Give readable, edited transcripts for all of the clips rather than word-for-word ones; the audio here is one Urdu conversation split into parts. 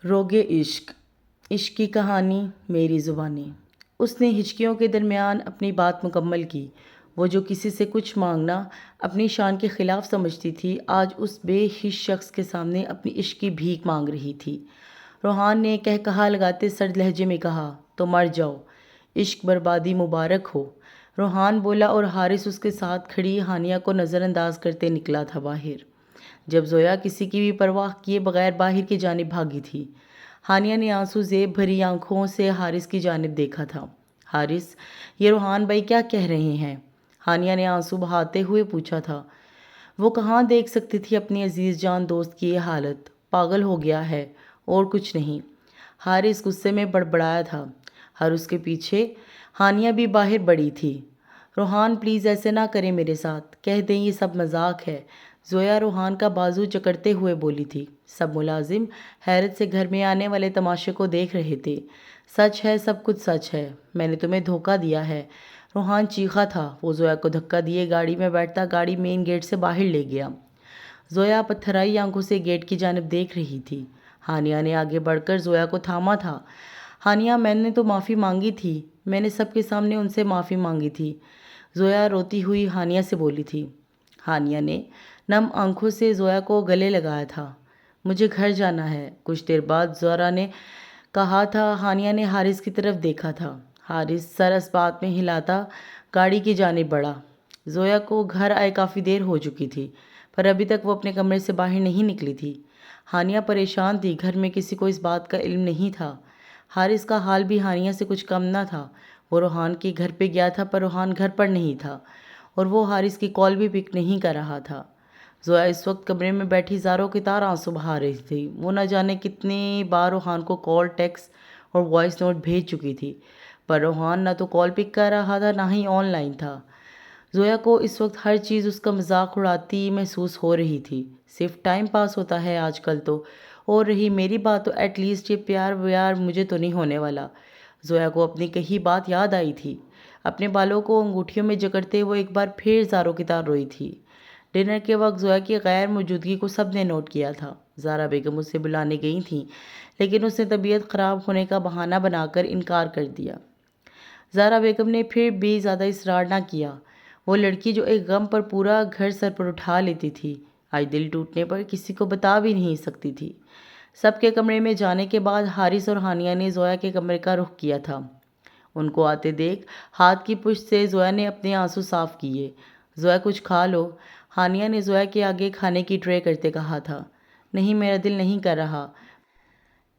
روگ عشق، عشق کی کہانی میری زبانی۔ اس نے ہچکیوں کے درمیان اپنی بات مکمل کی۔ وہ جو کسی سے کچھ مانگنا اپنی شان کے خلاف سمجھتی تھی، آج اس بے حس شخص کے سامنے اپنی عشق کی بھیک مانگ رہی تھی۔ روحان نے کہا لگاتے سرد لہجے میں کہا، تو مر جاؤ، عشق بربادی مبارک ہو۔ روحان بولا اور حارث اس کے ساتھ کھڑی ہانیہ کو نظر انداز کرتے نکلا تھا باہر، جب زویا کسی کی بھی پرواہ کیے بغیر باہر کی جانب بھاگی تھی۔ ہانیہ نے آنسو زیب بھری آنکھوں سے حارث کی جانب دیکھا تھا۔ حارث، یہ روحان بھائی کیا کہہ رہے ہیں؟ ہانیہ نے آنسو بہاتے ہوئے پوچھا تھا۔ وہ کہاں دیکھ سکتی تھی اپنی عزیز جان دوست کی یہ حالت؟ پاگل ہو گیا ہے اور کچھ نہیں، حارث غصے میں بڑبڑایا تھا۔ ہر اس کے پیچھے ہانیہ بھی باہر بڑی تھی۔ روحان پلیز ایسے نہ کریں میرے ساتھ، کہہ دیں یہ سب مذاق ہے، زویا روحان کا بازو جکڑتے ہوئے بولی تھی۔ سب ملازم حیرت سے گھر میں آنے والے تماشے کو دیکھ رہے تھے۔ سچ ہے، سب کچھ سچ ہے، میں نے تمہیں دھوکہ دیا ہے، روحان چیخا تھا۔ وہ زویا کو دھکا دیے گاڑی میں بیٹھتا گاڑی مین گیٹ سے باہر لے گیا۔ زویا پتھرائی آنکھوں سے گیٹ کی جانب دیکھ رہی تھی۔ ہانیہ نے آگے بڑھ کر زویا کو تھاما تھا۔ ہانیہ، میں نے تو معافی مانگی تھی، میں نے سب کے سامنے ان سے معافی مانگی تھی، زویا روتی ہوئی ہانیہ سے بولی تھی۔ ہانیہ نے نم آنکھوں سے زویا کو گلے لگایا تھا۔ مجھے گھر جانا ہے، کچھ دیر بعد زہرا نے کہا تھا۔ ہانیہ نے حارث کی طرف دیکھا تھا۔ حارث سر اسبات میں ہلاتا گاڑی کی جانب بڑھا۔ زویا کو گھر آئے کافی دیر ہو چکی تھی، پر ابھی تک وہ اپنے کمرے سے باہر نہیں نکلی تھی۔ ہانیہ پریشان تھی، گھر میں کسی کو اس بات کا علم نہیں تھا۔ حارث کا حال بھی ہانیہ سے کچھ کم نہ تھا۔ وہ روحان کے گھر پہ گیا تھا، پر روحان گھر پر نہیں تھا، اور وہ حارث کی کال بھی پک نہیں کر رہا تھا۔ زویا اس وقت کمرے میں بیٹھی زاروں کی طرح آنسو بہا رہی تھی۔ وہ نہ جانے کتنے بار روحان کو کال، ٹیکسٹ اور وائس نوٹ بھیج چکی تھی، پر روحان نہ تو کال پک کر رہا تھا نہ ہی آن لائن تھا۔ زویا کو اس وقت ہر چیز اس کا مذاق اڑاتی محسوس ہو رہی تھی۔ صرف ٹائم پاس ہوتا ہے آج کل تو، اور رہی میری بات تو ایٹ لیسٹ یہ پیار ویار مجھے تو نہیں ہونے والا۔ زویا کو اپنی کہی بات یاد آئی تھی۔ اپنے بالوں کو انگوٹھیوں میں جکڑتے وہ ایک بار پھر زاروں کی طرح روئی تھی۔ ڈنر کے وقت زویا کی غیر موجودگی کو سب نے نوٹ کیا تھا۔ زارا بیگم اسے بلانے گئی تھیں، لیکن اس نے طبیعت خراب ہونے کا بہانہ بنا کر انکار کر دیا۔ زارا بیگم نے پھر بھی زیادہ اصرار نہ کیا۔ وہ لڑکی جو ایک غم پر پورا گھر سر پر اٹھا لیتی تھی، آج دل ٹوٹنے پر کسی کو بتا بھی نہیں سکتی تھی۔ سب کے کمرے میں جانے کے بعد حارث اور ہانیہ نے زویا کے کمرے کا رخ کیا تھا۔ ان کو آتے دیکھ ہاتھ کی پشت سے زویا نے اپنے آنسو صاف کیے۔ زویا کچھ کھا لو، ہانیہ نے زویا کے آگے کھانے کی ٹرے کرتے کہا تھا۔ نہیں، میرا دل نہیں کر رہا،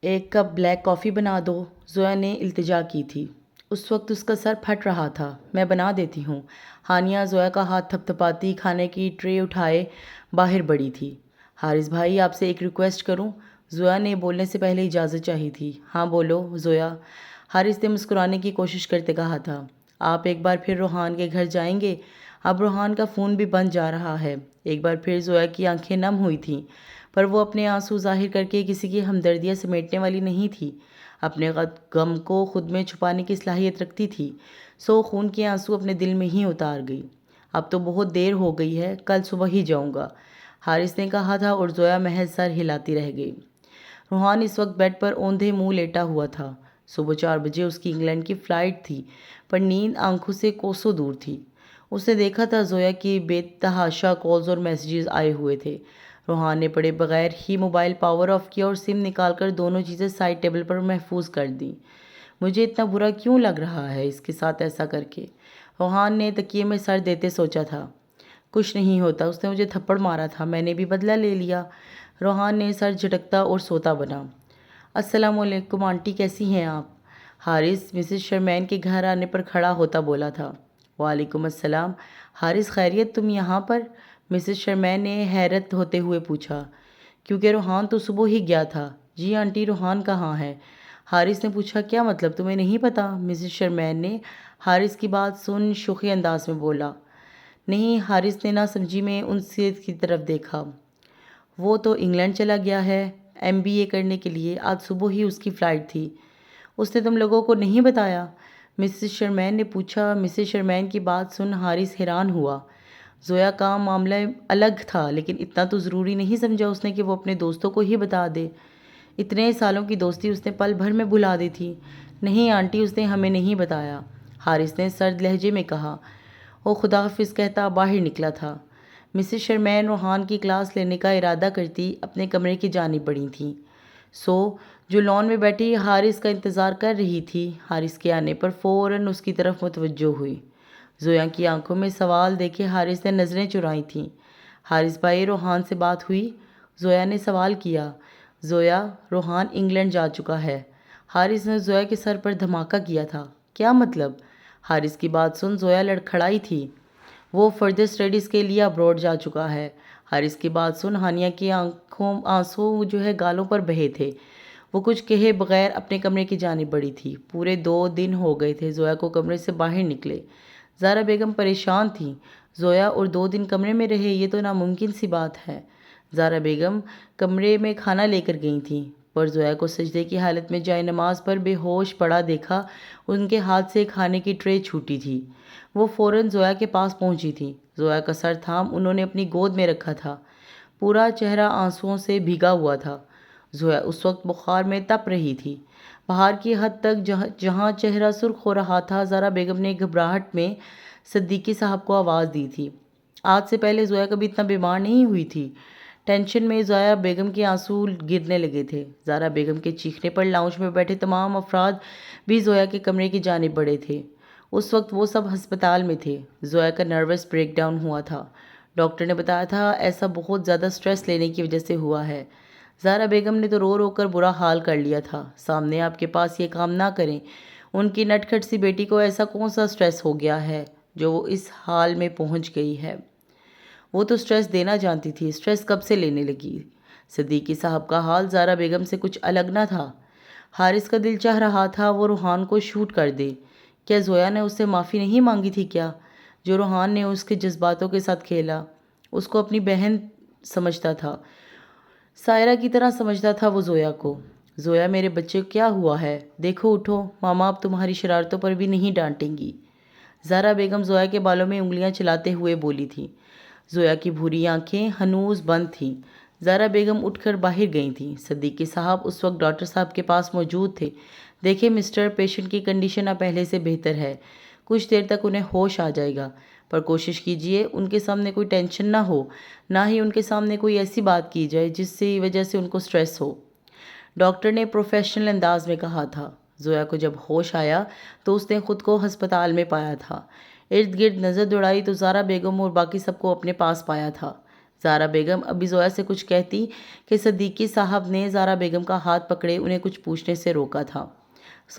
ایک کپ بلیک کافی بنا دو، زویا نے التجا کی تھی۔ اس وقت اس کا سر پھٹ رہا تھا۔ میں بنا دیتی ہوں، ہانیہ زویا کا ہاتھ تھپ تھپاتی کھانے کی ٹرے اٹھائے باہر بڑھی تھی۔ حارث بھائی، آپ سے ایک ریکویسٹ کروں؟ زویا نے بولنے سے پہلے اجازت چاہی تھی۔ ہاں بولو زویا، حارث نے مسکرانے کی کوشش کرتے کہا تھا۔ آپ ایک بار پھر روحان کے گھر جائیں گے؟ اب روحان کا فون بھی بند جا رہا ہے۔ ایک بار پھر زویا کی آنکھیں نم ہوئی تھیں، پر وہ اپنے آنسو ظاہر کر کے کسی کی ہمدردیاں سمیٹنے والی نہیں تھی۔ اپنے غم کو خود میں چھپانے کی صلاحیت رکھتی تھی، سو خون کے آنسو اپنے دل میں ہی اتار گئی۔ اب تو بہت دیر ہو گئی ہے، کل صبح ہی جاؤں گا، حارث نے کہا تھا، اور زویا محض سر ہلاتی رہ گئی۔ روحان اس وقت بیڈ پر اوندھے منہ لیٹا ہوا تھا۔ صبح 4 بجے اس کی انگلینڈ کی فلائٹ تھی، پر نیند آنکھوں سے کوسوں دور تھی۔ اس نے دیکھا تھا زویا کی بے تحاشا کالز اور میسیجز آئے ہوئے تھے۔ روحان نے پڑے بغیر ہی موبائل پاور آف کیا اور سم نکال کر دونوں چیزیں سائڈ ٹیبل پر محفوظ کر دیں۔ مجھے اتنا برا کیوں لگ رہا ہے اس کے ساتھ ایسا کر کے؟ روحان نے تکیے میں سر دیتے سوچا تھا۔ کچھ نہیں ہوتا، اس نے مجھے تھپڑ مارا تھا، میں نے بھی بدلہ لے لیا۔ روحان نے سر جھٹکتا اور سوتا بنا۔ السلام علیکم آنٹی، کیسی ہیں آپ؟ حارث مسز شرمین کے گھر آنے پر کھڑا ہوتا بولا تھا۔ وعلیکم السلام۔ حارث، خیریت، تم یہاں پر؟ مسز شرمین نے حیرت ہوتے ہوئے پوچھا۔ کیونکہ روحان تو صبح ہی گیا تھا۔ جی آنٹی، روحان کہاں ہے؟ حارث نے پوچھا۔ کیا مطلب، تمہیں نہیں پتا؟ مسز شرمین نے حارث کی بات سن شوخی انداز میں بولا۔ نہیں، حارث نے نہ سمجھی میں ان کی طرف دیکھا۔ وہ تو انگلینڈ چلا گیا ہے MBA کرنے کے لیے، آج صبح ہی اس کی فلائٹ تھی۔ اس نے تم لوگوں کو نہیں بتایا؟ مسز شرمین نے پوچھا۔ مسز شرمین کی بات سن حارث حیران ہوا۔ زویا کا معاملہ الگ تھا، لیکن اتنا تو ضروری نہیں سمجھا اس نے کہ وہ اپنے دوستوں کو ہی بتا دے۔ اتنے سالوں کی دوستی اس نے پل بھر میں بھلا دی تھی۔ نہیں آنٹی، اس نے ہمیں نہیں بتایا، حارث نے سرد لہجے میں کہا۔ وہ خدا حافظ کہتا باہر نکلا تھا۔ مسز شرمین روحان کی کلاس لینے کا ارادہ کرتی اپنے کمرے کی جانب بڑھی تھیں۔ جو لان میں بیٹھی حارث کا انتظار کر رہی تھی، حارث کے آنے پر فوراً اس کی طرف متوجہ ہوئی۔ زویا کی آنکھوں میں سوال دیکھے حارث نے نظریں چرائی تھیں۔ حارث بھائی، روحان سے بات ہوئی؟ زویا نے سوال کیا۔ زویا، روحان انگلینڈ جا چکا ہے۔ حارث نے زویا کے سر پر دھماکہ کیا تھا۔ کیا مطلب؟ حارث کی بات سن زویا لڑکھڑائی تھی۔ وہ فردر اسٹڈیز کے لیے ابروڈ جا چکا ہے۔ حارث کی بات سن ہانیہ کی آنکھوں آنسو گالوں پر بہے تھے۔ وہ کچھ کہے بغیر اپنے کمرے کی جانب بڑھی تھی۔ پورے 2 دن ہو گئے تھے زویا کو کمرے سے باہر نکلے۔ زہرا بیگم پریشان تھیں۔ زویا اور 2 دن کمرے میں رہے، یہ تو ناممکن سی بات ہے۔ زہرا بیگم کمرے میں کھانا لے کر گئی تھیں، پر زویا کو سجدے کی حالت میں جائے نماز پر بے ہوش پڑا دیکھا۔ ان کے ہاتھ سے کھانے کی ٹرے چھوٹی تھی۔ وہ فوراً زویا کے پاس پہنچی تھیں۔ زویا کا سر تھام انہوں نے اپنی گود میں رکھا تھا۔ پورا چہرہ آنسوؤں سے بھیگا ہوا تھا۔ زویا اس وقت بخار میں تپ رہی تھی، بہار کی حد تک۔ جہاں چہرہ سرخ ہو رہا تھا، زہرا بیگم نے گھبراہٹ میں صدیقی صاحب کو آواز دی تھی۔ آج سے پہلے زویا کبھی اتنا بیمار نہیں ہوئی تھی۔ ٹینشن میں زہرا بیگم کے آنسو گرنے لگے تھے۔ زہرا بیگم کے چیخنے پر لاؤنج میں بیٹھے تمام افراد بھی زویا کے کمرے کی جانب بڑھے تھے۔ اس وقت وہ سب ہسپتال میں تھے۔ زویا کا نروس بریک ڈاؤن ہوا تھا۔ ڈاکٹر نے بتایا تھا ایسا بہت زیادہ سٹریس لینے کی وجہ سے ہوا ہے۔ زہرا بیگم نے تو رو رو کر برا حال کر لیا تھا۔ سامنے آپ کے پاس یہ کام نہ کریں۔ ان کی نٹکھٹ سی بیٹی کو ایسا کون سا سٹریس ہو گیا ہے جو وہ اس حال میں پہنچ گئی ہے؟ وہ تو سٹریس دینا جانتی تھی، سٹریس کب سے لینے لگی؟ صدیقی صاحب کا حال زہرا بیگم سے کچھ الگ نہ تھا۔ حارث کا دل چاہ رہا تھا وہ روحان کو شوٹ کر دے۔ کیا زویا نے اس سے معافی نہیں مانگی تھی کیا؟ جو روحان نے اس کے جذباتوں کے ساتھ کھیلا، اس کو اپنی بہن سمجھتا تھا، سائرہ کی طرح سمجھتا تھا وہ زویا کو۔ زویا میرے بچے کو کیا ہوا ہے؟ دیکھو اٹھو، ماما اب تمہاری شرارتوں پر بھی نہیں ڈانٹیں گی۔ زہرا بیگم زویا کے بالوں میں انگلیاں چلاتے ہوئے بولی تھی۔ زویا کی بھوری آنکھیں ہنوز بند تھیں۔ زہرا بیگم اٹھ کر باہر گئی تھیں۔ صدیقی صاحب اس وقت ڈاکٹر صاحب کے پاس موجود تھے۔ دیکھیں مسٹر، پیشنٹ کی کنڈیشن اب پہلے سے بہتر ہے، کچھ دیر تک انہیں ہوش آ جائے گا، پر کوشش کیجیے ان کے سامنے کوئی ٹینشن نہ ہو، نہ ہی ان کے سامنے کوئی ایسی بات کی جائے جس کی وجہ سے ان کو سٹریس ہو، ڈاکٹر نے پروفیشنل انداز میں کہا تھا۔ زویا کو جب ہوش آیا تو اس نے خود کو ہسپتال میں پایا تھا۔ ارد گرد نظر دوڑائی تو زہرا بیگم اور باقی سب کو اپنے پاس پایا تھا۔ زہرا بیگم ابھی زویا سے کچھ کہتی کہ صدیقی صاحب نے زہرا بیگم کا ہاتھ پکڑے انہیں کچھ پوچھنے سے روکا تھا۔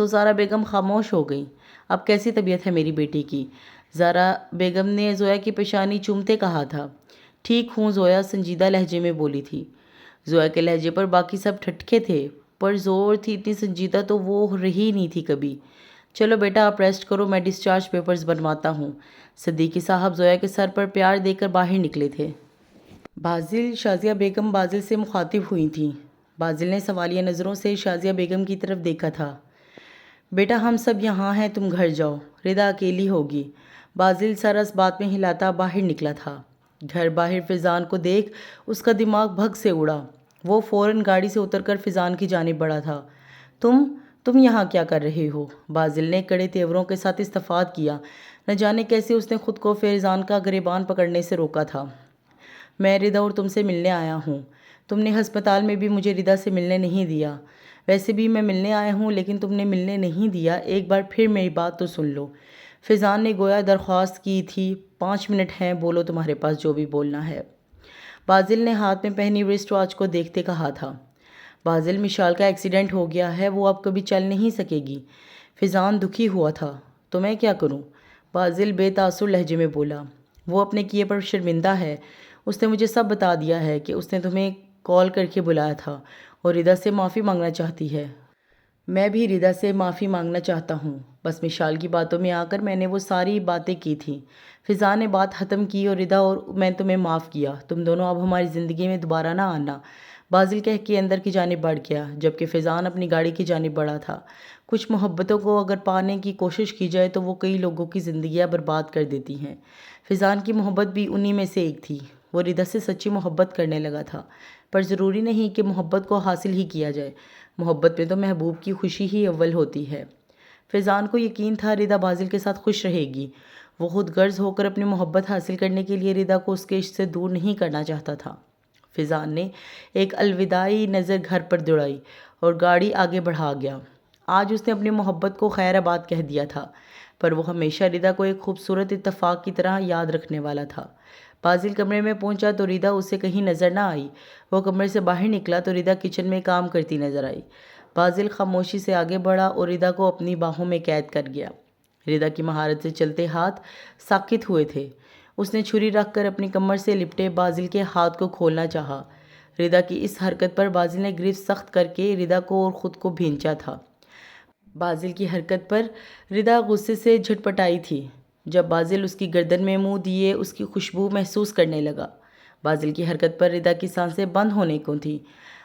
زہرا بیگم خاموش ہو گئی۔ اب کیسی طبیعت ہے میری بیٹی کی؟ زہرا بیگم نے زویا کی پیشانی چومتے کہا تھا۔ ٹھیک ہوں، زویا سنجیدہ لہجے میں بولی تھی۔ زویا کے لہجے پر باقی سب ٹھٹکے تھے، پر زور تھی اتنی سنجیدہ تو وہ رہی نہیں تھی کبھی۔ چلو بیٹا آپ ریسٹ کرو، میں ڈسچارج پیپرز بنواتا ہوں۔ صدیقی صاحب زویا کے سر پر پیار دے کر باہر نکلے تھے۔ بازل، شازیہ بیگم بازل سے مخاطب ہوئی تھیں۔ بازل نے سوالیہ نظروں سے شازیہ بیگم کی طرف دیکھا تھا۔ بیٹا ہم سب یہاں ہیں، تم گھر جاؤ، ردا اکیلی ہوگی۔ بازل سر اس بات میں ہلاتا باہر نکلا تھا۔ گھر باہر فضان کو دیکھ اس کا دماغ بھگ سے اڑا۔ وہ فوراً گاڑی سے اتر کر فضان کی جانب بڑھا تھا۔ تم یہاں کیا کر رہے ہو؟ بازل نے کڑے تیوروں کے ساتھ استفاد کیا۔ نہ جانے کیسے اس نے خود کو فیضان کا گریبان پکڑنے سے روکا تھا۔ میں ردا اور تم سے ملنے آیا ہوں۔ تم نے ہسپتال میں بھی مجھے ردا سے ملنے نہیں دیا۔ ویسے بھی میں ملنے آیا ہوں لیکن تم نے ملنے نہیں دیا۔ ایک بار پھر میری بات تو سن لو۔ فضان نے گویا درخواست کی تھی۔ 5 منٹ ہیں، بولو تمہارے پاس جو بھی بولنا ہے۔ بازل نے ہاتھ میں پہنی ریسٹ واچ کو دیکھتے کہا تھا۔ بازل، مشال کا ایکسیڈنٹ ہو گیا ہے، وہ اب کبھی چل نہیں سکے گی۔ فضان دکھی ہوا تھا۔ تو میں کیا کروں؟ بازل بے تاثر لہجے میں بولا۔ وہ اپنے کیے پر شرمندہ ہے۔ اس نے مجھے سب بتا دیا ہے کہ اس نے تمہیں کال کر کے بلایا تھا اور ردا سے معافی مانگنا چاہتی ہے۔ میں بھی ردا سے معافی مانگنا چاہتا ہوں۔ بس مشال کی باتوں میں آ کر میں نے وہ ساری باتیں کی تھیں۔ فضان نے بات ختم کی اور ردا اور میں تمہیں معاف کیا۔ تم دونوں اب ہماری زندگی میں دوبارہ نہ آنا۔ بازل کہہ کے اندر کی جانب بڑھ گیا، جبکہ فضان اپنی گاڑی کی جانب بڑھا تھا۔ کچھ محبتوں کو اگر پانے کی کوشش کی جائے تو وہ کئی لوگوں کی زندگیاں برباد کر دیتی ہیں۔ فضان کی محبت بھی انہی میں سے ایک تھی۔ وہ ردا سے سچی محبت کرنے لگا تھا۔ پر ضروری نہیں کہ محبت کو حاصل ہی کیا جائے، محبت میں تو محبوب کی خوشی ہی اول ہوتی ہے۔ فیضان کو یقین تھا ردا بازل کے ساتھ خوش رہے گی۔ وہ خود غرض ہو کر اپنی محبت حاصل کرنے کے لیے ردا کو اس کے عشق سے دور نہیں کرنا چاہتا تھا۔ فیضان نے ایک الوداعی نظر گھر پر دوڑائی اور گاڑی آگے بڑھا گیا۔ آج اس نے اپنی محبت کو خیر آباد کہہ دیا تھا، پر وہ ہمیشہ ردا کو ایک خوبصورت اتفاق کی طرح یاد رکھنے والا تھا۔ بازل کمرے میں پہنچا تو ردا اسے کہیں نظر نہ آئی۔ وہ کمرے سے باہر نکلا تو ردا کچن میں کام کرتی نظر آئی۔ بازل خاموشی سے آگے بڑھا اور ردا کو اپنی باہوں میں قید کر گیا۔ ردا کی مہارت سے چلتے ہاتھ ساکت ہوئے تھے۔ اس نے چھری رکھ کر اپنی کمر سے لپٹے بازل کے ہاتھ کو کھولنا چاہا۔ ردا کی اس حرکت پر بازل نے گرفت سخت کر کے ردا کو اور خود کو بھینچا تھا۔ بازل کی حرکت پر ردا غصے سے جھٹپٹائی تھی۔ جب بازل اس کی گردن میں منہ دیے اس کی خوشبو محسوس کرنے لگا۔ بازل کی حرکت پر ردا کی سانسیں بند ہونے کو تھیں۔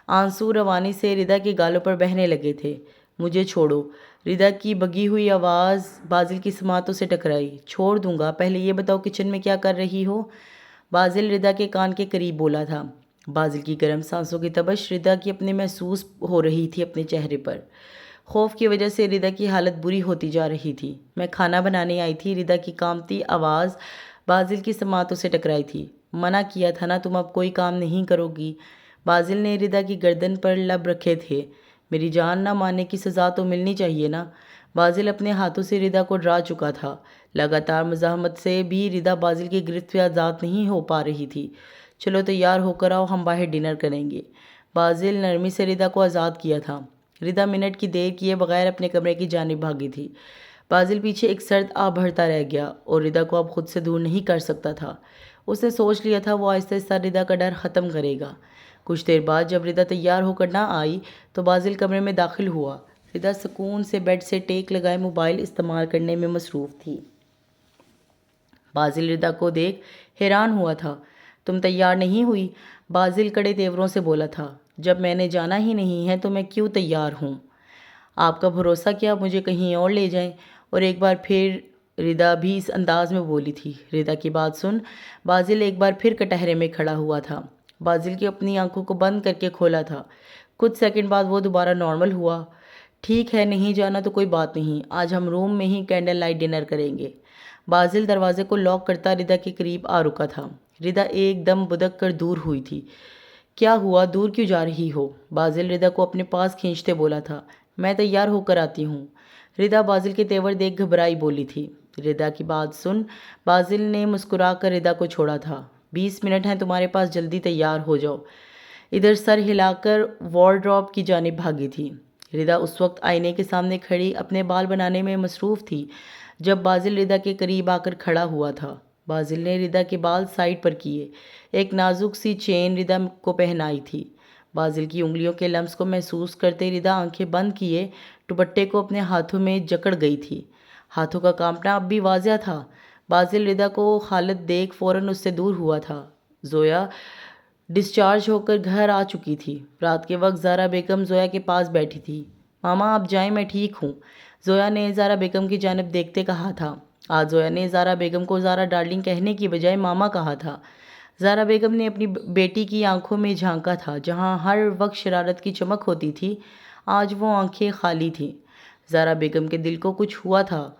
آنسو روانی سے ردا کے گالوں پر بہنے لگے تھے۔ مجھے چھوڑو، ردا کی بگی ہوئی آواز بازل کی سماعتوں سے ٹکرائی۔ چھوڑ دوں گا، پہلے یہ بتاؤ کچن میں کیا کر رہی ہو؟ بازل ردا کے کان کے قریب بولا تھا۔ بازل کی گرم سانسوں کی تبش ردا کی اپنے محسوس ہو رہی تھی اپنے چہرے پر۔ خوف کی وجہ سے ردا کی حالت بری ہوتی جا رہی تھی۔ میں کھانا بنانے آئی تھی، ردا کی کانپتی آواز بازل کی سماعتوں سے ٹکرائی تھی۔ منع کیا تھا نا، تم اب کوئی کام نہیں کرو گی؟ بازل نے ردا کی گردن پر لب رکھے تھے۔ میری جان نہ ماننے کی سزا تو ملنی چاہیے نا۔ بازل اپنے ہاتھوں سے ردا کو ڈرا چکا تھا۔ لگاتار مزاحمت سے بھی ردا بازل کی گرفت سے آزاد نہیں ہو پا رہی تھی۔ چلو تیار ہو کر آؤ، ہم باہر ڈنر کریں گے۔ بازل نرمی سے ردا کو آزاد کیا تھا۔ ردا منٹ کی دیر کیے بغیر اپنے کمرے کی جانب بھاگی تھی۔ بازل پیچھے ایک سرد آہ بھرتا رہ گیا اور ردا کو اب خود سے دور نہیں کر سکتا تھا۔ اس نے سوچ لیا تھا وہ آہستہ آہستہ ردا کا ڈر ختم کرے گا۔ کچھ دیر بعد جب ردا تیار ہو کر نہ آئی تو بازل کمرے میں داخل ہوا۔ ردا سکون سے بیڈ سے ٹیک لگائے موبائل استعمال کرنے میں مصروف تھی۔ بازل ردا کو دیکھ حیران ہوا تھا۔ تم تیار نہیں ہوئی؟ بازل کڑے تیوروں سے بولا تھا۔ جب میں نے جانا ہی نہیں ہے تو میں کیوں تیار ہوں؟ آپ کا بھروسہ کیا مجھے کہیں اور لے جائیں؟ اور ایک بار پھر ردا بھی اس انداز میں بولی تھی۔ ردا کی بات سن بازل ایک بار پھر کٹہرے میں کھڑا ہوا تھا۔ بازل کی اپنی آنکھوں کو بند کر کے کھولا تھا۔ کچھ سیکنڈ بعد وہ دوبارہ نارمل ہوا۔ ٹھیک ہے، نہیں جانا تو کوئی بات نہیں، آج ہم روم میں ہی کینڈل لائٹ ڈنر کریں گے۔ بازل دروازے کو لاک کرتا ردا کے قریب آ رکا تھا۔ ردا ایک دم بدک کر دور ہوئی تھی۔ کیا ہوا، دور کیوں جا رہی ہو؟ بازل ردا کو اپنے پاس کھینچتے بولا تھا۔ میں تیار ہو کر آتی ہوں۔ ردا بازل کے تیور دیکھ گھبرائی بولی تھی۔ ردا کی بات سن بازل نے مسکرا کر ردا کو چھوڑا تھا۔ 20 منٹ ہیں تمہارے پاس، جلدی تیار ہو جاؤ۔ ادھر سر ہلا کر وارڈروب کی جانب بھاگی تھی۔ ردا اس وقت آئینے کے سامنے کھڑی اپنے بال بنانے میں مصروف تھی جب بازل ردا کے قریب آ کر کھڑا ہوا تھا۔ بازل نے ردا کے بال سائڈ پر کیے۔ ایک نازک سی چین ردا کو پہنائی تھی۔ بازل کی انگلیوں کے لمس کو محسوس کرتے ردا آنکھیں بند کیے دوپٹے کو اپنے ہاتھوں میں جکڑ گئی تھی۔ ہاتھوں کا کانپنا اب بھی واضح تھا۔ بازل ردا کو حالت دیکھ فوراً اس سے دور ہوا تھا۔ زویا ڈسچارج ہو کر گھر آ چکی تھی۔ رات کے وقت زہرا بیگم زویا کے پاس بیٹھی تھی۔ ماما آپ جائیں، میں ٹھیک ہوں، زویا نے زہرا بیگم کی جانب دیکھتے کہا تھا۔ آج زویا نے زہرا بیگم کو زہرا ڈارلنگ کہنے کی بجائے ماما کہا تھا۔ زہرا بیگم نے اپنی بیٹی کی آنکھوں میں جھانکا تھا۔ جہاں ہر وقت شرارت کی چمک ہوتی تھی، آج وہ آنکھیں خالی تھیں۔ زہرا بیگم کے دل کو کچھ ہوا تھا۔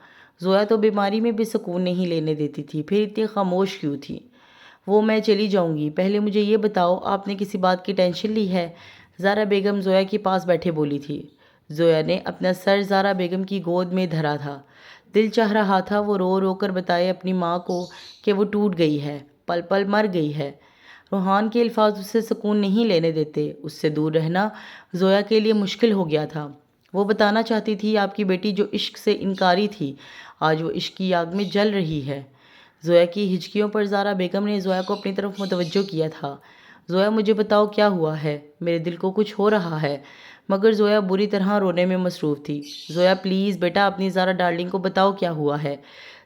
زویا تو بیماری میں بھی سکون نہیں لینے دیتی تھی، پھر اتنی خاموش کیوں تھی؟ وہ میں چلی جاؤں گی، پہلے مجھے یہ بتاؤ آپ نے کسی بات کی ٹینشن لی ہے؟ زہرا بیگم زویا کے پاس بیٹھے بولی تھی۔ زویا نے اپنا سر زہرا بیگم کی گود میں دھرا تھا۔ دل چاہ رہا تھا وہ رو رو کر بتائے اپنی ماں کو کہ وہ ٹوٹ گئی ہے، پل پل مر گئی ہے۔ روحان کے الفاظ اسے سکون نہیں لینے دیتے۔ اس سے دور رہنا زویا کے لیے مشکل ہو گیا تھا۔ وہ بتانا چاہتی تھی آپ کی بیٹی جو عشق سے انکاری تھی، آج وہ عشق کی آگ میں جل رہی ہے۔ زویا کی ہچکیوں پر زہرا بیگم نے زویا کو اپنی طرف متوجہ کیا تھا۔ زویا مجھے بتاؤ کیا ہوا ہے، میرے دل کو کچھ ہو رہا ہے۔ مگر زویا بری طرح رونے میں مصروف تھی۔ زویا پلیز بیٹا اپنی زہرا ڈارلنگ کو بتاؤ کیا ہوا ہے۔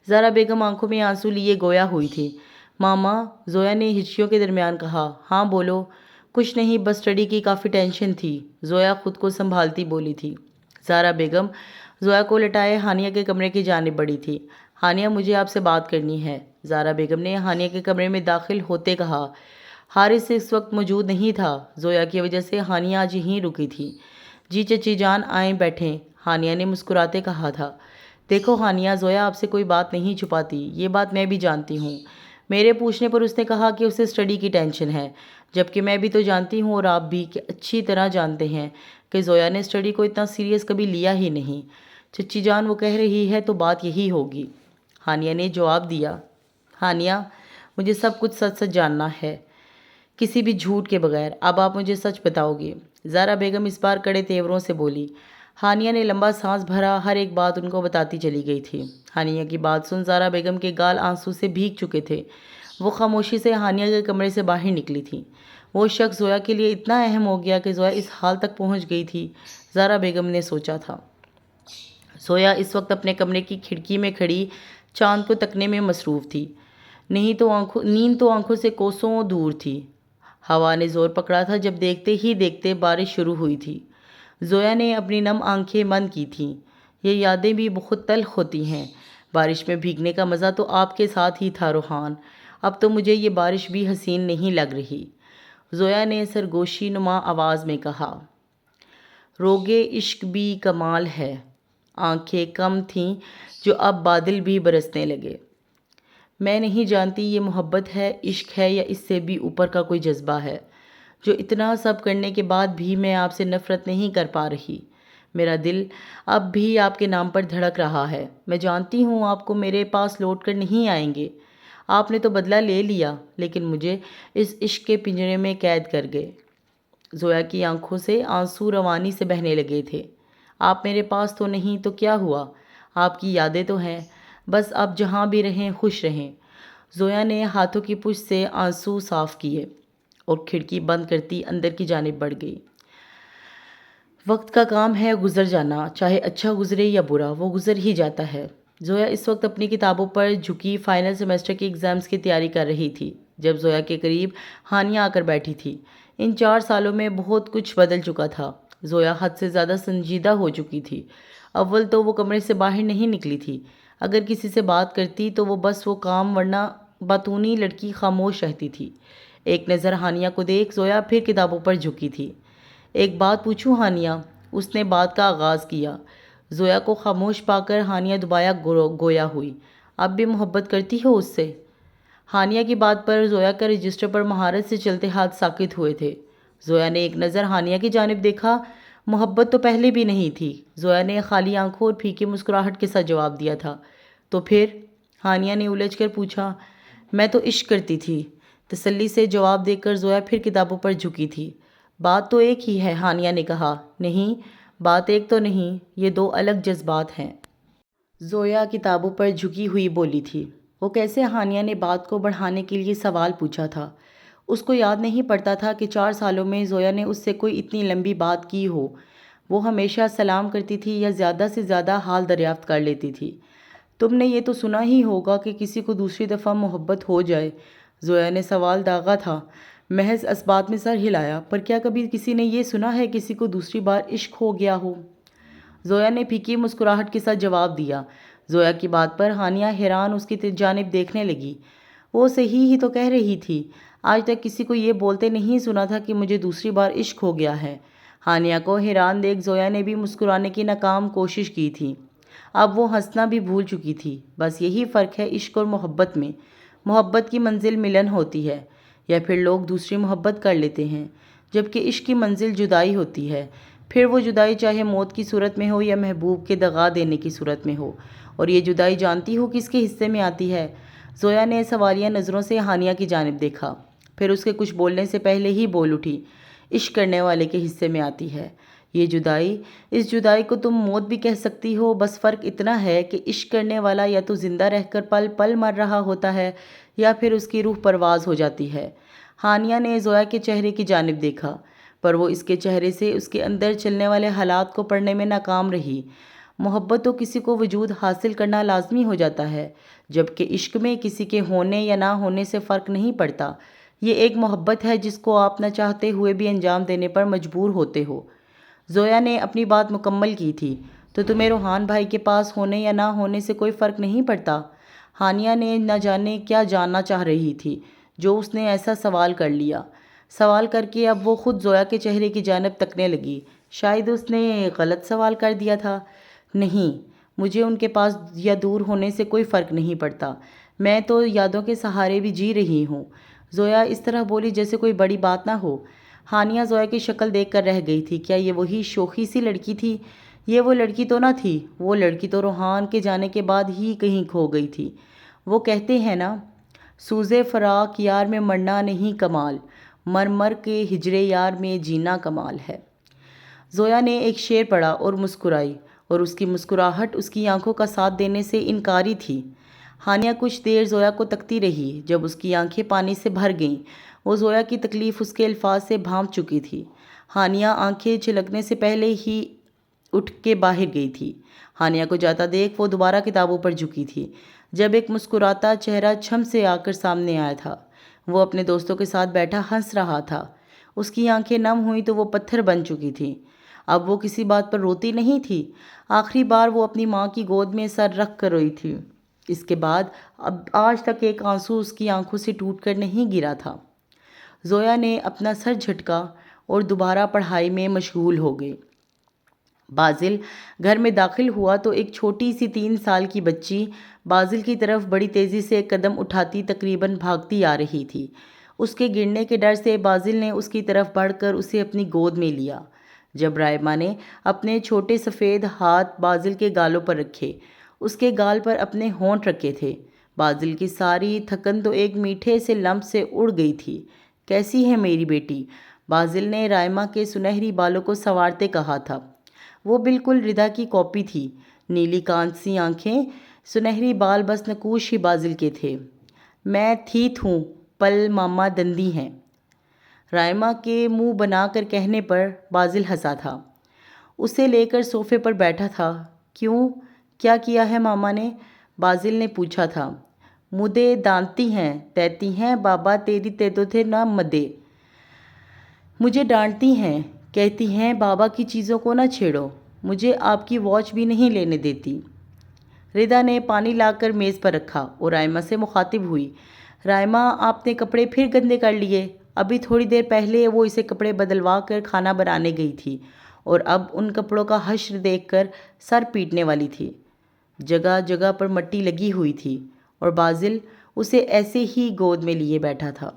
زہرا بیگم آنکھوں میں آنسو لیے گویا ہوئی تھی۔ ماما، زویا نے ہچکیوں کے درمیان کہا۔ ہاں بولو۔ کچھ نہیں، بس اسٹڈی کی کافی ٹینشن تھی، زویا خود کو سنبھالتی بولی تھی۔ زہرا بیگم زویا کو لٹائے ہانیہ کے کمرے کی جانب بڑھی تھی۔ ہانیہ مجھے آپ سے بات کرنی ہے، زہرا بیگم نے ہانیہ کے کمرے میں داخل ہوتے کہا۔ حارث اس وقت موجود نہیں تھا۔ زویا کی وجہ سے ہانیہ آج یہیں رکی تھی۔ جی چچی جان آئیں بیٹھیں، ہانیہ نے مسکراتے کہا تھا۔ دیکھو ہانیہ، زویا آپ سے کوئی بات نہیں چھپاتی، یہ بات میں بھی جانتی ہوں۔ میرے پوچھنے پر اس نے کہا کہ اسے اسٹڈی کی ٹینشن ہے، جبکہ میں بھی تو جانتی ہوں اور آپ بھی کہ اچھی طرح جانتے ہیں کہ زویا نے اسٹڈی کو اتنا سیریس کبھی لیا ہی نہیں۔ چچی جان وہ کہہ رہی ہے تو بات یہی ہوگی، ہانیہ نے جواب دیا۔ ہانیہ، مجھے سب کچھ سچ سچ جاننا ہے، کسی بھی جھوٹ کے بغیر۔ اب آپ مجھے سچ بتاؤ گے؟ زہرا بیگم اس بار کڑے تیوروں سے بولی۔ ہانیہ نے لمبا سانس بھرا، ہر ایک بات ان کو بتاتی چلی گئی تھی۔ ہانیہ کی بات سن زہرا بیگم کے گال آنسو سے بھیگ چکے تھے۔ وہ خاموشی سے ہانیہ کے کمرے سے باہر نکلی تھی۔ وہ شخص زویا کے لیے اتنا اہم ہو گیا کہ زویا اس حال تک پہنچ گئی تھی، زہرا بیگم نے سوچا تھا۔ زویا اس وقت اپنے کمرے کی کھڑکی میں کھڑی چاند کو تکنے میں مصروف تھی، نیند تو آنکھوں سے کوسوں دور تھی۔ ہوا نے زور پکڑا تھا جب دیکھتے ہی دیکھتے بارش شروع ہوئی تھی۔ زویا نے اپنی نم آنکھیں بند کی تھیں۔ یہ یادیں بھی بہت تلخ ہوتی ہیں۔ بارش میں بھیگنے کا مزہ تو آپ کے ساتھ ہی تھا روحان، اب تو مجھے یہ بارش بھی حسین نہیں لگ رہی، زویا نے سرگوشی نما آواز میں کہا۔ روگے عشق بھی کمال ہے۔ آنکھیں کم تھیں جو اب بادل بھی برسنے لگے۔ میں نہیں جانتی یہ محبت ہے، عشق ہے، یا اس سے بھی اوپر کا کوئی جذبہ ہے، جو اتنا سب کرنے کے بعد بھی میں آپ سے نفرت نہیں کر پا رہی۔ میرا دل اب بھی آپ کے نام پر دھڑک رہا ہے۔ میں جانتی ہوں آپ کو میرے پاس لوٹ کر نہیں آئیں گے، آپ نے تو بدلہ لے لیا، لیکن مجھے اس عشق کے پنجرے میں قید کر گئے۔ زویا کی آنکھوں سے آنسو روانی سے بہنے لگے تھے۔ آپ میرے پاس تو نہیں تو کیا ہوا، آپ کی یادیں تو ہیں، بس آپ جہاں بھی رہیں خوش رہیں۔ زویا نے ہاتھوں کی پشت سے آنسو صاف کیے اور کھڑکی بند کرتی اندر کی جانب بڑھ گئی۔ وقت کا کام ہے گزر جانا، چاہے اچھا گزرے یا برا، وہ گزر ہی جاتا ہے۔ زویا اس وقت اپنی کتابوں پر جھکی فائنل سیمسٹر کے ایگزامز کی تیاری کر رہی تھی، جب زویا کے قریب ہانیہ آ کر بیٹھی تھی۔ ان 4 سالوں میں بہت کچھ بدل چکا تھا۔ زویا حد سے زیادہ سنجیدہ ہو چکی تھی۔ اول تو وہ کمرے سے باہر نہیں نکلی تھی، اگر کسی سے بات کرتی تو وہ بس وہ کام، ورنہ باتونی لڑکی خاموش رہتی تھی۔ ایک نظر ہانیہ کو دیکھ زویا پھر کتابوں پر جھکی تھی۔ ایک بات پوچھوں ہانیہ، اس نے بات کا آغاز کیا۔ زویا کو خاموش پا کر ہانیہ دوبارہ گویا ہوئی۔ اب بھی محبت کرتی ہو اس سے؟ ہانیہ کی بات پر زویا کا رجسٹر پر مہارت سے چلتے ہاتھ ساکت ہوئے تھے۔ زویا نے ایک نظر ہانیہ کی جانب دیکھا۔ محبت تو پہلے بھی نہیں تھی، زویا نے خالی آنکھوں اور پھیکی مسکراہٹ کے ساتھ جواب دیا تھا۔ تو پھر؟ ہانیہ نے الجھ کر پوچھا۔ میں تو عشق کرتی تھی، تسلی سے جواب دے کر زویا پھر کتابوں پر جھکی تھی۔ بات تو ایک ہی ہے، ہانیہ نے کہا۔ نہیں، بات ایک تو نہیں، یہ 2 الگ جذبات ہیں، زویا کتابوں پر جھکی ہوئی بولی تھی۔ وہ کیسے؟ ہانیہ نے بات کو بڑھانے کے لیے سوال پوچھا تھا۔ اس کو یاد نہیں پڑتا تھا کہ 4 سالوں میں زویا نے اس سے کوئی اتنی لمبی بات کی ہو۔ وہ ہمیشہ سلام کرتی تھی یا زیادہ سے زیادہ حال دریافت کر لیتی تھی۔ تم نے یہ تو سنا ہی ہوگا کہ کسی کو دوسری دفعہ محبت ہو جائے، زویا نے سوال داغا تھا۔ محض اثبات میں سر ہلایا۔ پر کیا کبھی کسی نے یہ سنا ہے کسی کو دوسری بار عشق ہو گیا ہو؟ زویا نے پھیکی مسکراہٹ کے ساتھ جواب دیا۔ زویا کی بات پر ہانیہ حیران اس کی جانب دیکھنے لگی۔ وہ صحیح ہی تو کہہ رہی تھی، آج تک کسی کو یہ بولتے نہیں سنا تھا کہ مجھے دوسری بار عشق ہو گیا ہے۔ ہانیہ کو حیران دیکھ زویا نے بھی مسکرانے کی ناکام کوشش کی تھی۔ اب وہ ہنسنا بھی بھول چکی تھی۔ بس یہی فرق ہے عشق اور محبت میں، محبت کی منزل ملن ہوتی ہے، یا پھر لوگ دوسری محبت کر لیتے ہیں، جبکہ عشق کی منزل جدائی ہوتی ہے، پھر وہ جدائی چاہے موت کی صورت میں ہو یا محبوب کے دغا دینے کی صورت میں ہو۔ اور یہ جدائی جانتی ہو کس کے حصے میں آتی ہے؟ زویا نے سوالیہ نظروں سے ہانیہ کی جانب دیکھا، پھر اس کے کچھ بولنے سے پہلے ہی بول اٹھی۔ عشق کرنے والے کے حصے میں آتی ہے یہ جدائی۔ اس جدائی کو تم موت بھی کہہ سکتی ہو، بس فرق اتنا ہے کہ عشق کرنے والا یا تو زندہ رہ کر پل پل مر رہا ہوتا ہے یا پھر اس کی روح پرواز ہو جاتی ہے۔ ہانیہ نے زویا کے چہرے کی جانب دیکھا، پر وہ اس کے چہرے سے اس کے اندر چلنے والے حالات کو پڑھنے میں ناکام رہی۔ محبت تو کسی کو وجود حاصل کرنا لازمی ہو جاتا ہے، جبکہ عشق میں کسی کے ہونے یا نہ ہونے سے فرق نہیں پڑتا۔ یہ ایک محبت ہے جس کو آپ نہ چاہتے ہوئے بھی انجام دینے پر مجبور ہوتے ہو۔ زویا نے اپنی بات مکمل کی تھی۔ تو تمہیں روحان بھائی کے پاس ہونے یا نہ ہونے سے کوئی فرق نہیں پڑتا؟ ہانیہ نے نہ جانے کیا جاننا چاہ رہی تھی۔ جو اس نے ایسا سوال کر لیا۔ سوال کر کے اب وہ خود زویا کے چہرے کی جانب تکنے لگی۔ شاید اس نے غلط سوال کر دیا تھا۔ نہیں، مجھے ان کے پاس یا دور ہونے سے کوئی فرق نہیں پڑتا، میں تو یادوں کے سہارے بھی جی رہی ہوں۔ زویا اس طرح بولی جیسے کوئی بڑی بات نہ ہو۔ ہانیہ زویا کی شکل دیکھ کر رہ گئی تھی۔ کیا یہ وہی شوخی سی لڑکی تھی؟ یہ وہ لڑکی تو نہ تھی۔ وہ لڑکی تو روحان کے جانے کے بعد ہی کہیں کھو گئی تھی۔ وہ کہتے ہیں نا، سوزے فراق یار میں مرنا نہیں کمال، مر مر کے ہجرے یار میں جینا کمال ہے۔ زویا نے ایک شعر پڑھا اور مسکرائی، اور اس کی مسکراہٹ اس کی آنکھوں کا ساتھ دینے سے انکاری تھی۔ ہانیہ کچھ دیر زویا کو تکتی رہی۔ جب اس کی آنکھیں پانی سے بھر گئیں، وہ زویا کی تکلیف اس کے الفاظ سے بھانپ چکی تھی۔ ہانیہ آنکھیں چھلکنے سے پہلے ہی اٹھ کے باہر گئی تھی۔ ہانیہ کو جاتا دیکھ وہ دوبارہ کتابوں پر جھکی تھی، جب ایک مسکراتا چہرہ چھم سے آ کر سامنے آیا تھا۔ وہ اپنے دوستوں کے ساتھ بیٹھا ہنس رہا تھا۔ اس کی آنکھیں نم ہوئیں تو وہ پتھر بن چکی تھیں۔ اب وہ کسی بات پر روتی نہیں تھی۔ آخری بار وہ اپنی ماں کی گود میں سر رکھ کر روئی تھی۔ اس کے بعد اب آج تک ایک آنسو اس کی آنکھوں سے ٹوٹ کر نہیں گرا تھا۔ زویا نے اپنا سر جھٹکا اور دوبارہ پڑھائی میں مشغول ہو گئی۔ بازل گھر میں داخل ہوا تو ایک چھوٹی سی 3 سال کی بچی بازل کی طرف بڑی تیزی سے ایک قدم اٹھاتی تقریباً بھاگتی آ رہی تھی۔ اس کے گرنے کے ڈر سے بازل نے اس کی طرف بڑھ کر اسے اپنی گود میں لیا۔ جب رائما نے اپنے چھوٹے سفید ہاتھ بازل کے گالوں پر رکھے، اس کے گال پر اپنے ہونٹ رکھے تھے، بازل کی ساری تھکن تو ایک میٹھے سے لمس سے اڑ گئی تھی۔ کیسی ہے میری بیٹی؟ بازل نے رائما کے سنہری بالوں کو سنوارتے کہا تھا۔ وہ بالکل ردا کی کاپی تھی، نیلی کانسی آنکھیں، سنہری بال بس نقوش ہی بازل کے تھے۔ میں ٹھیک ہوں، پل ماما دندی ہیں، رائما کے منہ بنا کر کہنے پر بازل ہنسا تھا۔ اسے لے کر صوفے پر بیٹھا تھا۔ کیوں، کیا کیا ہے ماما نے؟ بازل نے پوچھا تھا۔ مدے ڈانٹتی ہیں، کہتی ہیں بابا تیری تیدو تھے نہ مدے۔ مجھے ڈانٹتی ہیں، کہتی ہیں بابا کی چیزوں کو نہ چھیڑو، مجھے آپ کی واچ بھی نہیں لینے دیتی۔ ردا نے پانی لا کر میز پر رکھا اور رائما سے مخاطب ہوئی۔ رائما، آپ نے کپڑے پھر گندے کر لیے؟ ابھی تھوڑی دیر پہلے وہ اسے کپڑے بدلوا کر کھانا بنانے گئی تھی اور اب ان کپڑوں کا حشر دیکھ کر سر پیٹنے والی تھی۔ جگہ جگہ پر مٹی لگی ہوئی تھی اور بازل اسے ایسے ہی گود میں لیے بیٹھا تھا۔